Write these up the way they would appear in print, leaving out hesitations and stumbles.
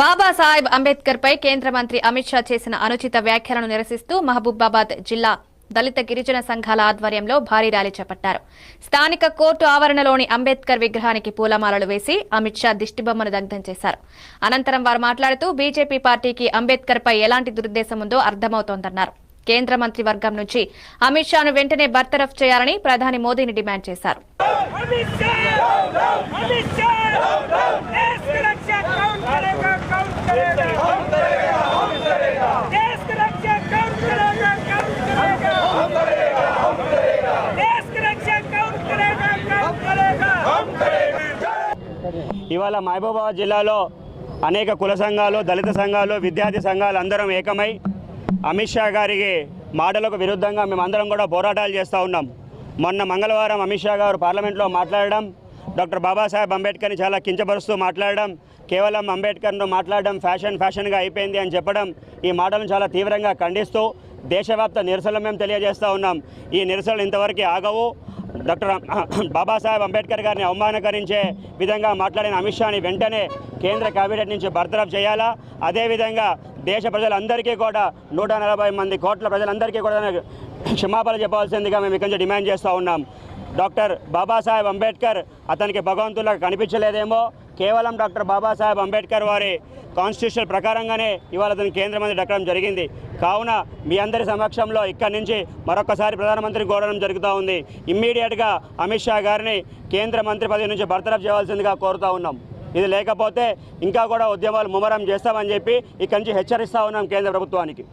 బాబాసాహెబ్ అంబేద్కర్ పై కేంద్ర మంత్రి అమిత్ షా చేసిన అనుచిత వ్యాఖ్యలను నిరసిస్తూ మహబూబాబాద్ జిల్లా దళిత గిరిజన సంఘాల ఆధ్వర్యంలో భారీ ర్యాలీ చేపట్టారు. స్థానిక కోర్టు ఆవరణలోని అంబేద్కర్ విగ్రహానికి పూలమాలలు వేసి అమిత్ షా దిష్టిబొమ్మను దగ్ధం చేశారు. అనంతరం వారు మాట్లాడుతూ బీజేపీ పార్టీకి అంబేద్కర్ పై ఎలాంటి దురుద్దేశం ఉందో అర్థమవుతోందన్నారు. కేంద్ర మంత్రి వర్గం నుంచి అమిత్ షాను వెంటనే బర్తరఫ్ చేయాలని ప్రధాని మోదీని డిమాండ్ చేశారు. ఇవాళ మహబూబాబాద్ జిల్లాలో అనేక కుల సంఘాలు, దళిత సంఘాలు, విద్యార్థి సంఘాలు అందరం ఏకమై అమిత్ షా గారికి మాటలకు విరుద్ధంగా మేమందరం కూడా పోరాటాలు చేస్తూ ఉన్నాం. మొన్న మంగళవారం అమిత్ షా గారు పార్లమెంట్లో మాట్లాడడం, డాక్టర్ బాబాసాహెబ్ అంబేద్కర్ని చాలా కించపరుస్తూ మాట్లాడడం, కేవలం అంబేద్కర్ను మాట్లాడడం ఫ్యాషన్గా అయిపోయింది అని చెప్పడం, ఈ మాటలను చాలా తీవ్రంగా ఖండిస్తూ దేశవ్యాప్త నిరసనలు మేము తెలియజేస్తూ ఉన్నాం. ఈ నిరసనలు ఇంతవరకు ఆగవు. డాక్టర్ బాబాసాహెబ్ అంబేద్కర్ గారిని అవమానకరించే విధంగా మాట్లాడిన అమిత్ షాని వెంటనే కేంద్ర కేబినెట్ నుంచి బర్తరఫ్ చేయాలా. అదేవిధంగా దేశ ప్రజలందరికీ కూడా 140 కోట్ల ప్రజలందరికీ కూడా క్షమాపణ చెప్పాల్సిందిగా మేము ఇక్కడి నుంచి డిమాండ్ చేస్తూ ఉన్నాం. డాక్టర్ బాబాసాహెబ్ అంబేద్కర్ అతనికి భగవంతులకు కనిపించలేదేమో, కేవలం డాక్టర్ బాబాసాహెబ్ అంబేద్కర్ వారి కాన్స్టిట్యూషన్ ప్రకారంగానే ఇవాళ అతను కేంద్ర మంత్రి దక్కడం జరిగింది. కావున మీ అందరి సమక్షంలో ఇక్కడి నుంచి మరొకసారి ప్రధానమంత్రిని కోరడం జరుగుతూ ఉంది. ఇమ్మీడియట్గా అమిత్ షా గారిని కేంద్ర మంత్రి పదవి నుంచి బర్తరఫ్ చేయవలసిందిగా కోరుతూ ఉన్నాం. ఇది లేకపోతే ఇంకా కూడా ఉద్యమాలు ముమ్మరం చేస్తామని చెప్పి ఇక్కడి నుంచి హెచ్చరిస్తూ ఉన్నాం కేంద్ర ప్రభుత్వానికి.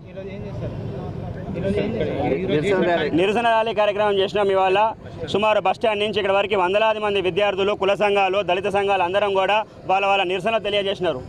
నిరసన ర్యాలీ కార్యక్రమం చేసినాం. ఇవాళ సుమారు బస్టాండ్ నుంచి ఇక్కడ వరకు వందలాది మంది విద్యార్థులు, కుల సంఘాలు, దళిత సంఘాలు అందరం కూడా వాళ్ళ నిరసన తెలియజేసినారు.